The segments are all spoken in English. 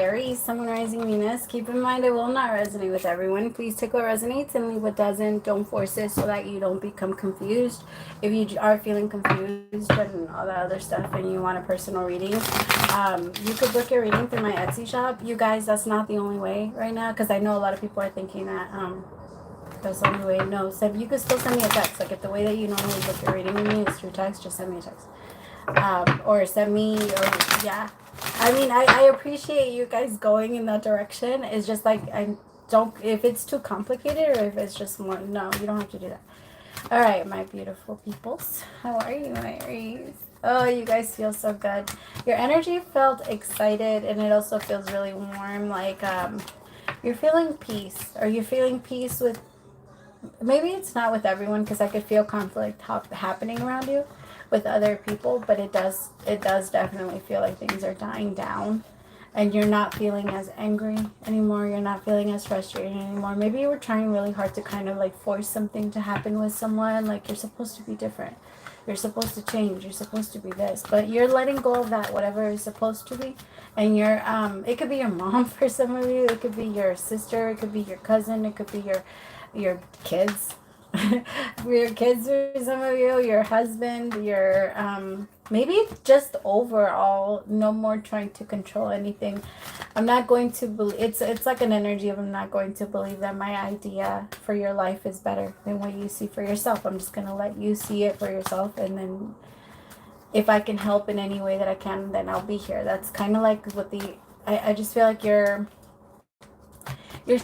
Aries, Sun, Rising, Venus. Keep in mind it will not resonate with everyone. Please take what resonates and leave what doesn't. Don't force it so that you don't become confused. If you are feeling confused and all that other stuff and you want a personal reading, you could book your reading through my Etsy shop. You guys, that's not the only way right now, because I know a lot of people are thinking that that's the only way. No, so you could still send me a text. Like if the way that you normally book your reading with me is through text, just send me a text. Or send me, or yeah. I mean, I appreciate you guys going in that direction. It's just like, I don't, if it's too complicated or if it's just more, no, you don't have to do that. All right, my beautiful peoples. How are you, Aries? Oh, you guys feel so good. Your energy felt excited, and it also feels really warm. Like, you're feeling peace. Are you feeling peace with, maybe it's not with everyone, because I could feel conflict happening around you with other people, but it does definitely feel like things are dying down, and you're not feeling as angry anymore. You're not feeling as frustrated anymore. Maybe you were trying really hard to kind of like force something to happen with someone, like you're supposed to be different, you're supposed to change, you're supposed to be this, but you're letting go of that, whatever is supposed to be. And you're it could be your mom for some of you, it could be your sister, it could be your cousin, it could be your kids. Your kids for some of you, your husband, your maybe just overall, no more trying to control anything. I'm not going to believe, it's like an energy of, I'm not going to believe that my idea for your life is better than what you see for yourself. I'm just going to let you see it for yourself, and then if I can help in any way that I can, then I'll be here. That's kind of like what I just feel like you're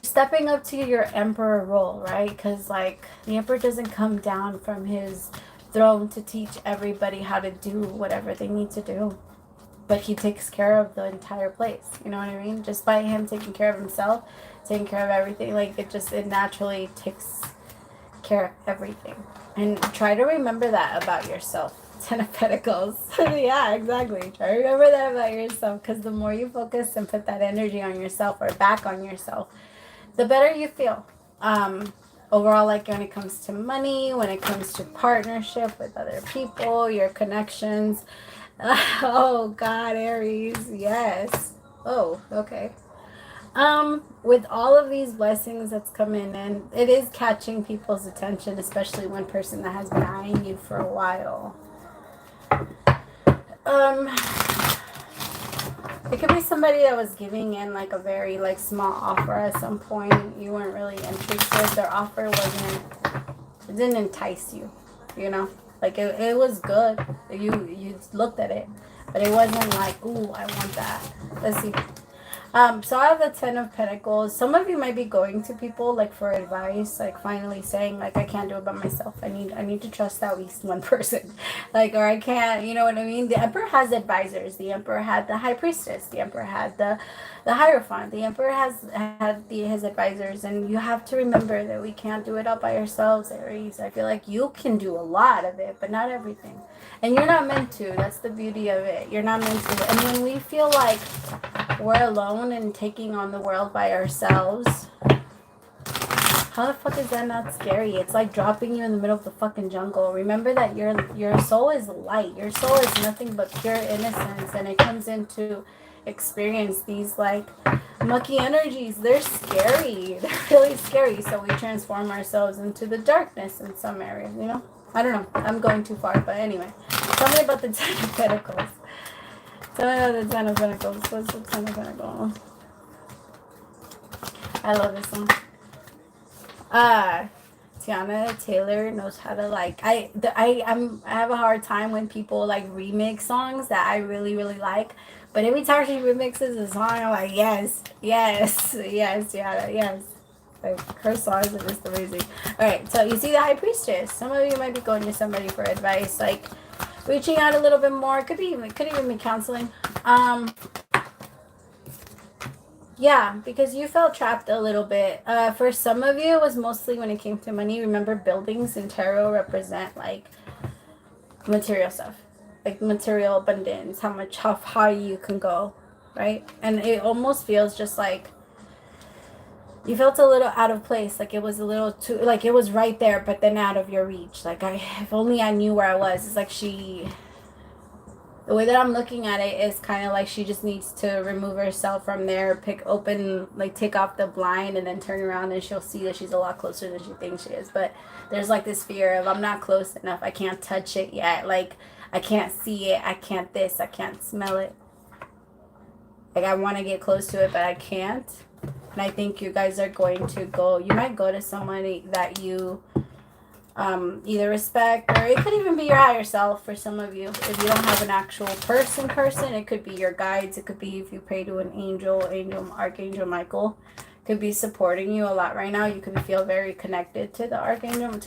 stepping up to your emperor role, right? Because like the emperor doesn't come down from his throne to teach everybody how to do whatever they need to do, but he takes care of the entire place. You know what I mean? Just by him taking care of himself, taking care of everything, like it naturally takes care of everything. And try to remember that about yourself. Ten of Pentacles. Yeah, exactly. Try to remember that about yourself, because the more you focus and put that energy on yourself or back on yourself, the better you feel. Overall, like when it comes to money, when it comes to partnership with other people, your connections. Oh God, Aries, yes. Oh, okay. With all of these blessings that's coming in, it is catching people's attention, especially one person that has been eyeing you for a while. It could be somebody that was giving in like a very like small offer at some point. You weren't really interested. Their offer it didn't entice you, you know? Like it was good. You looked at it, but it wasn't like, ooh, I want that. Let's see. So I have the Ten of Pentacles. Some of you might be going to people like for advice, like finally saying like, I can't do it by myself. I need to trust at least one person, like, or I can't. You know what I mean? The Emperor has advisors. The Emperor had the High Priestess. The Emperor had the Hierophant. The Emperor had his advisors, and you have to remember that we can't do it all by ourselves, Aries. I feel like you can do a lot of it, but not everything. And you're not meant to. That's the beauty of it. You're not meant to. And when we feel like we're alone and taking on the world by ourselves, how the fuck is that not scary? It's like dropping you in the middle of the fucking jungle. Remember that your soul is light. Your soul is nothing but pure innocence, and it comes into experience these like mucky energies. They're scary. They're really scary. So we transform ourselves into the darkness in some areas, you know? I don't know. I'm going too far, but anyway. Tell me about the Ten of Pentacles. Tell me about the Ten of Pentacles. What's the Ten of Pentacles? I love this one. Tiana Taylor knows how to like. I have a hard time when people like remix songs that I really like. But every time she remixes a song, I'm like, yes, Tiana, yes. Like, her songs are just amazing. Alright, so you see the High Priestess. Some of you might be going to somebody for advice, like reaching out a little bit more. Could even be counseling. Yeah, because you felt trapped a little bit. For some of you, it was mostly when it came to money. Remember, buildings in tarot represent like material stuff, like material abundance, how high you can go, right? And it almost feels just like you felt a little out of place, like it was a little too, like it was right there, but then out of your reach. Like, if only I knew where I was. It's like The way that I'm looking at it is kind of like she just needs to remove herself from there, take off the blind, and then turn around, and she'll see that she's a lot closer than she thinks she is. But there's like this fear of, I'm not close enough, I can't touch it yet, like I can't see it, I can't this, I can't smell it. Like I want to get close to it, but I can't. And I think you guys are going to go, you might go to somebody that you either respect, or it could even be your higher self for some of you. If you don't have an actual person, it could be your guides. It could be if you pray to an angel, Archangel Michael could be supporting you a lot right now. You could feel very connected to Archangel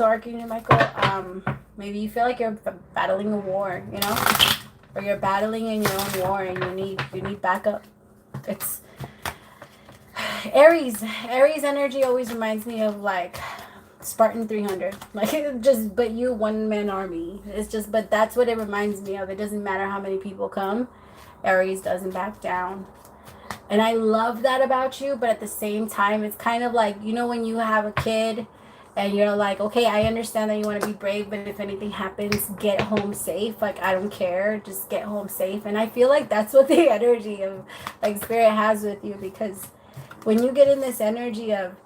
Michael. Maybe you feel like you're battling a war, you know, or you're battling in your own war, and you need backup. It's Aries energy always reminds me of like Spartan 300, like just, but you one-man army. It's just, but that's what it reminds me of. It doesn't matter how many people come, Aries doesn't back down. And I love that about you, but at the same time, it's kind of like, you know, when you have a kid and you're like, okay, I understand that you want to be brave, but if anything happens, get home safe. Like, I don't care, just get home safe. And I feel like that's what the energy of like Spirit has with you, because when you get in this energy of,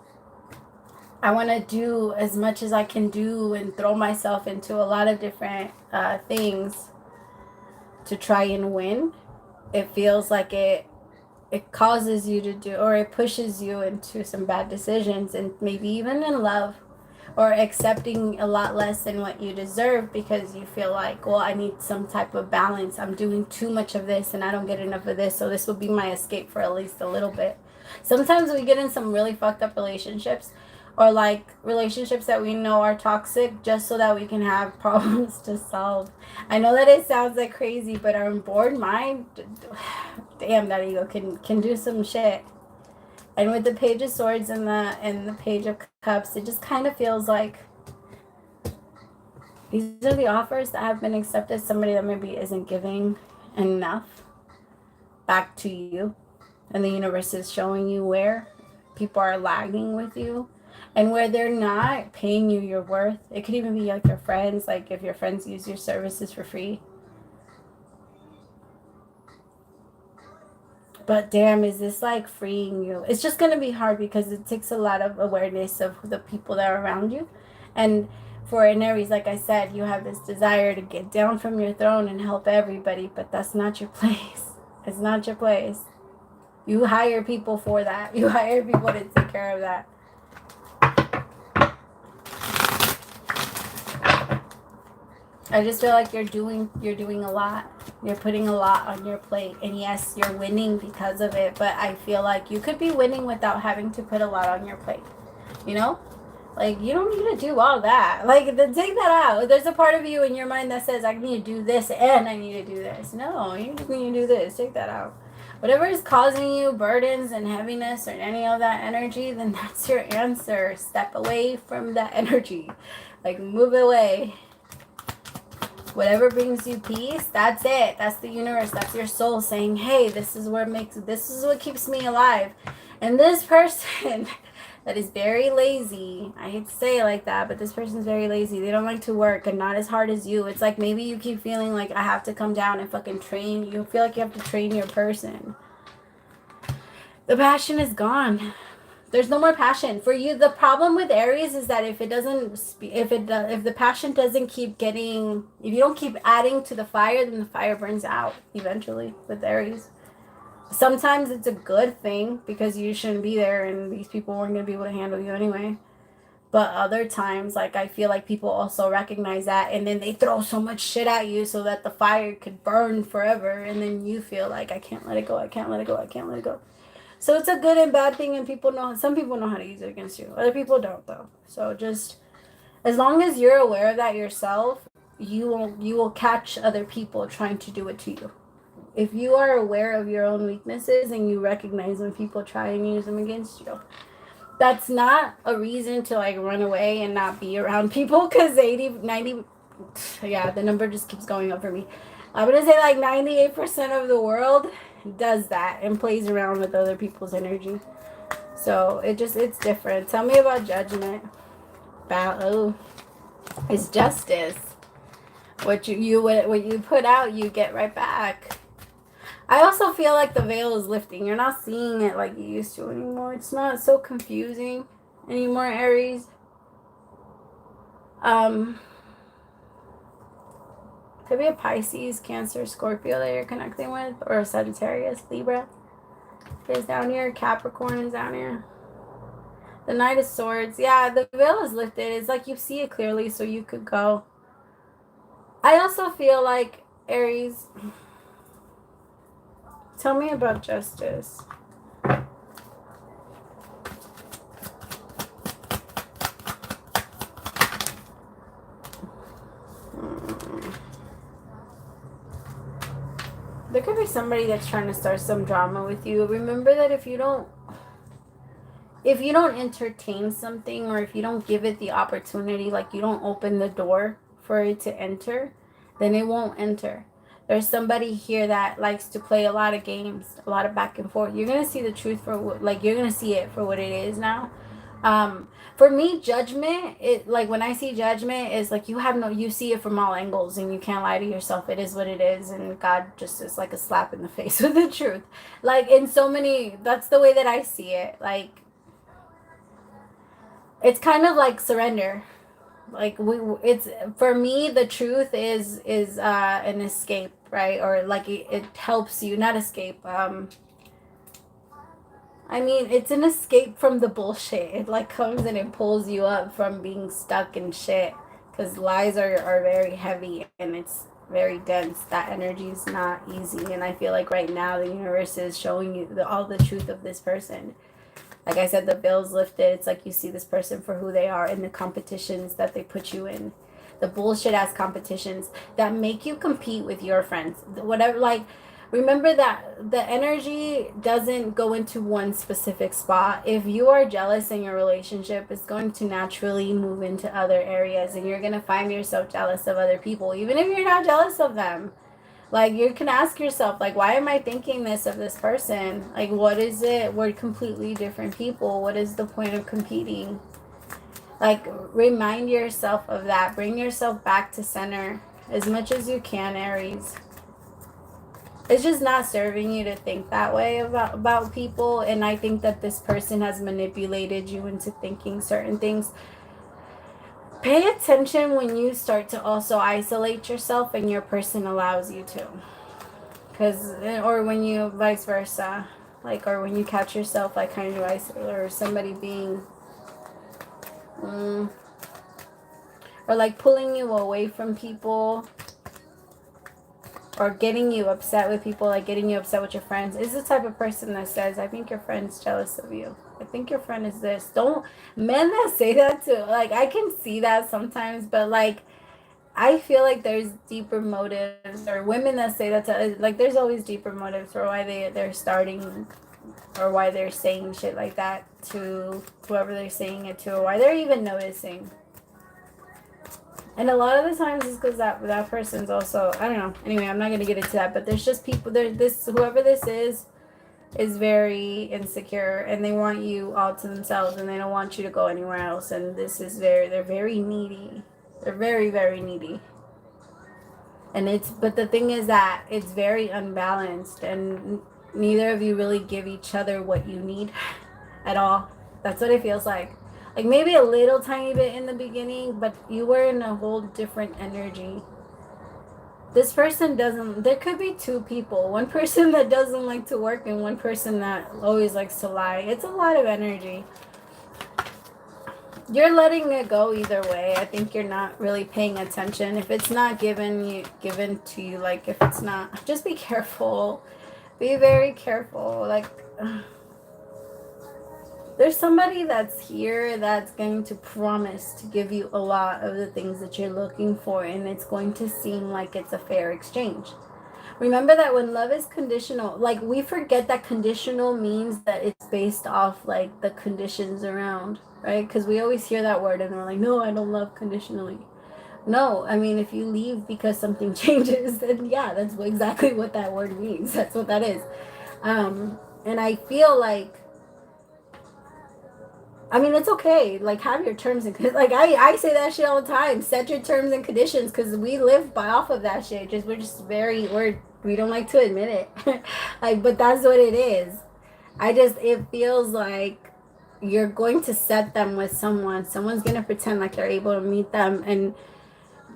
I want to do as much as I can do and throw myself into a lot of different things to try and win, it feels like it causes you to do, or it pushes you into some bad decisions, and maybe even in love, or accepting a lot less than what you deserve, because you feel like, well, I need some type of balance. I'm doing too much of this and I don't get enough of this, so this will be my escape for at least a little bit. Sometimes we get in some really fucked up relationships, or like relationships that we know are toxic, just so that we can have problems to solve. I know that it sounds like crazy, but our bored mind, damn, that ego can do some shit. And with the Page of Swords and the Page of Cups, it just kind of feels like these are the offers that have been accepted. Somebody that maybe isn't giving enough back to you, and the universe is showing you where people are lagging with you, and where they're not paying you your worth. It could even be like your friends, like if your friends use your services for free. But damn, is this like freeing you? It's just going to be hard, because it takes a lot of awareness of the people that are around you. And for an Aries, like I said, you have this desire to get down from your throne and help everybody, but that's not your place. It's not your place. You hire people for that. You hire people to take care of that. I just feel like you're doing a lot. You're putting a lot on your plate. And yes, you're winning because of it. But I feel like you could be winning without having to put a lot on your plate. You know? Like, you don't need to do all that. Like, take that out. There's a part of you in your mind that says, I need to do this and I need to do this. No, you just need to do this. Take that out. Whatever is causing you burdens and heaviness or any of that energy, then that's your answer. Step away from that energy. Like, move away. Whatever brings you peace, that's it. That's the universe. That's your soul saying, hey, this is what keeps me alive. And this person that is very lazy, I hate to say it like that, but this person's very lazy. They don't like to work, and not as hard as you. It's like maybe you keep feeling like I have to come down and fucking train. You feel like you have to train your person. The passion is gone. There's no more passion for you. The problem with Aries is that if the passion doesn't keep getting, if you don't keep adding to the fire, then the fire burns out eventually with Aries. Sometimes it's a good thing, because you shouldn't be there and these people weren't going to be able to handle you anyway. But other times, like, I feel like people also recognize that, and then they throw so much shit at you so that the fire could burn forever, and then you feel like, I can't let it go, I can't let it go, I can't let it go. So it's a good and bad thing, and some people know how to use it against you. Other people don't, though. So just, as long as you're aware of that yourself, you will catch other people trying to do it to you. If you are aware of your own weaknesses and you recognize when people try and use them against you, that's not a reason to like run away and not be around people, because 90, yeah, the number just keeps going up for me. I'm going to say like 98% of the world does that and plays around with other people's energy. So it's different. Tell me about Judgment. It's justice. What you put out, you get right back. I also feel like the veil is lifting. You're not seeing it like you used to anymore. It's not so confusing anymore, Aries. Could be a Pisces, Cancer, Scorpio that you're connecting with, or a Sagittarius, Libra is down here. Capricorn is down here. The Knight of Swords. Yeah, the veil is lifted. It's like you see it clearly, so you could go. I also feel like, Aries, tell me about justice. There could be somebody that's trying to start some drama with you. Remember that if you don't entertain something, or if you don't give it the opportunity, like you don't open the door for it to enter, then it won't enter. There's somebody here that likes to play a lot of games, a lot of back and forth. You're going to see the truth for you're going to see it for what it is now. For me, judgment, like when I see judgment, is like you see it from all angles and you can't lie to yourself. It is what it is, and God just is like a slap in the face with the truth. Like in so many, that's the way that I see it. Like it's kind of like surrender. Like it's for me, the truth is an escape, right? Or like it helps you not escape. I mean, it's an escape from the bullshit. It like comes and it pulls you up from being stuck in shit. Because lies are very heavy and it's very dense. That energy is not easy. And I feel like right now the universe is showing you all the truth of this person. Like I said, the veil's lifted. It's like you see this person for who they are, and the competitions that they put you in. The bullshit ass competitions that make you compete with your friends. Whatever, like, remember that the energy doesn't go into one specific spot. If you are jealous in your relationship, it's going to naturally move into other areas, and you're going to find yourself jealous of other people, even if you're not jealous of them. Like, you can ask yourself, like, why am I thinking this of this person? Like, what is it? We're completely different people. What is the point of competing? Like, remind yourself of that. Bring yourself back to center as much as you can, Aries. It's just not serving you to think that way about people. And I think that this person has manipulated you into thinking certain things. Pay attention when you start to also isolate yourself and your person allows you to. Or when you vice versa. Like, or when you catch yourself like kind of isolate, or somebody being or like pulling you away from people, or getting you upset with people, like getting you upset with your friends, is the type of person that says, I think your friend's jealous of you. I think your friend is this. Don't, men that say that too, like I can see that sometimes, but like I feel like there's deeper motives, or women that say that to, like there's always deeper motives for why they're starting, or why they're saying shit like that to whoever they're saying it to, or why they're even noticing. And a lot of the times it's because that person's also, I don't know. Anyway, I'm not going to get into that. But there's just people, whoever this is very insecure. And they want you all to themselves. And they don't want you to go anywhere else. And they're very needy. They're very, very needy. But the thing is that it's very unbalanced. And neither of you really give each other what you need at all. That's what it feels like. Like maybe a little tiny bit in the beginning, but you were in a whole different energy. This person there could be two people. One person that doesn't like to work and one person that always likes to lie. It's a lot of energy. You're letting it go either way. I think you're not really paying attention. If it's not given to you, like if it's not, just be careful. Be very careful. Like, there's somebody that's here that's going to promise to give you a lot of the things that you're looking for, and it's going to seem like it's a fair exchange. Remember that when love is conditional, like we forget that conditional means that it's based off like the conditions around, right? Because we always hear that word and we're like, no, I don't love conditionally. No, I mean, if you leave because something changes, then yeah, that's exactly what that word means. That's what that is. And I feel like I mean, it's okay. Like, have your terms and like I say that shit all the time. Set your terms and conditions because we live by off of that shit. We don't like to admit it. Like, but that's what it is. It feels like you're going to set them with someone. Someone's gonna pretend like they're able to meet them, and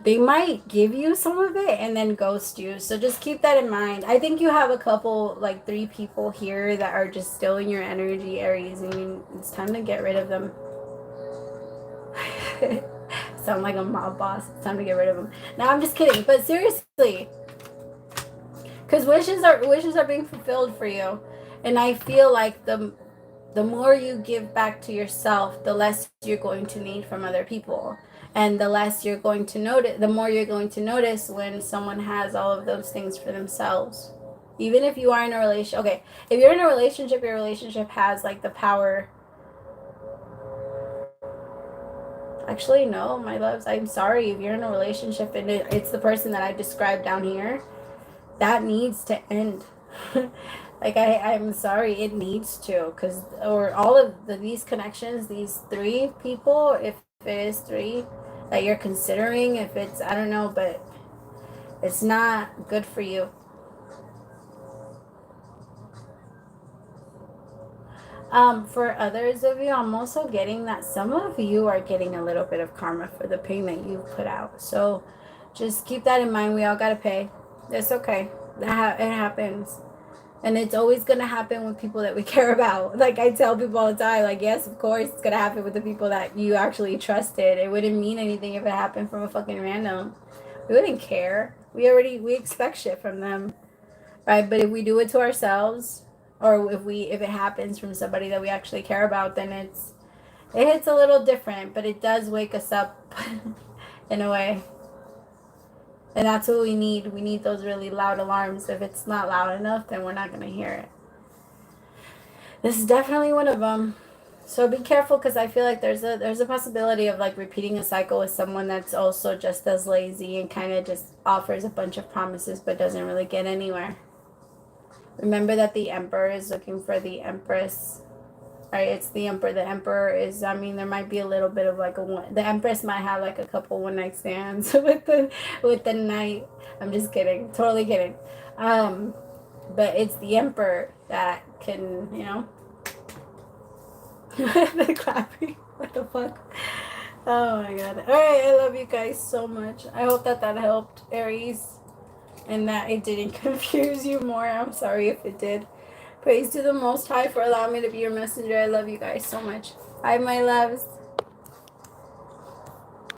they might give you some of it and then ghost you. So just keep that in mind. I think you have a couple, like 3 people here that are just still in your energy, Aries, and it's time to get rid of them. Sound like a mob boss. It's time to get rid of them. No, I'm just kidding. But seriously, because wishes are being fulfilled for you, and I feel like the more you give back to yourself, the less you're going to need from other people. And the less you're going to notice, the more you're going to notice when someone has all of those things for themselves. Even if you are in a relationship, okay, if you're in a relationship, your relationship has like the power. Actually, no, my loves, I'm sorry. If you're in a relationship and it's the person that I described down here, that needs to end. Like I'm sorry, it needs to, because or all of these connections, these 3 people, if it is 3 that you're considering, if it's, I don't know, but it's not good for you. For others of you, I'm also getting that some of you are getting a little bit of karma for the pain that you've put out. So just keep that in mind. We all got to pay. It's okay. It happens. And it's always going to happen with people that we care about. Like I tell people all the time, like, yes, of course, it's going to happen with the people that you actually trusted. It wouldn't mean anything if it happened from a fucking random. We wouldn't care. We expect shit from them. Right? But if we do it to ourselves, or if it happens from somebody that we actually care about, then it hits a little different, but it does wake us up in a way. And that's what we need. We need those really loud alarms. If it's not loud enough, then we're not going to hear it. This is definitely one of them. So be careful, because I feel like there's a possibility of like repeating a cycle with someone that's also just as lazy and kind of just offers a bunch of promises but doesn't really get anywhere. Remember that the Emperor is looking for the Empress. Right, it's the Emperor. The Emperor is, I mean, there might be a little bit of like the Empress might have like a couple one night stands with the Knight. I'm just kidding, totally kidding. But it's the Emperor that can, the clapping. What the fuck? Oh my god. All right, I love you guys so much. I hope that helped, Aries, and that it didn't confuse you more. I'm sorry if it did. Praise to the Most High for allowing me to be your messenger. I love you guys so much. Bye, my loves.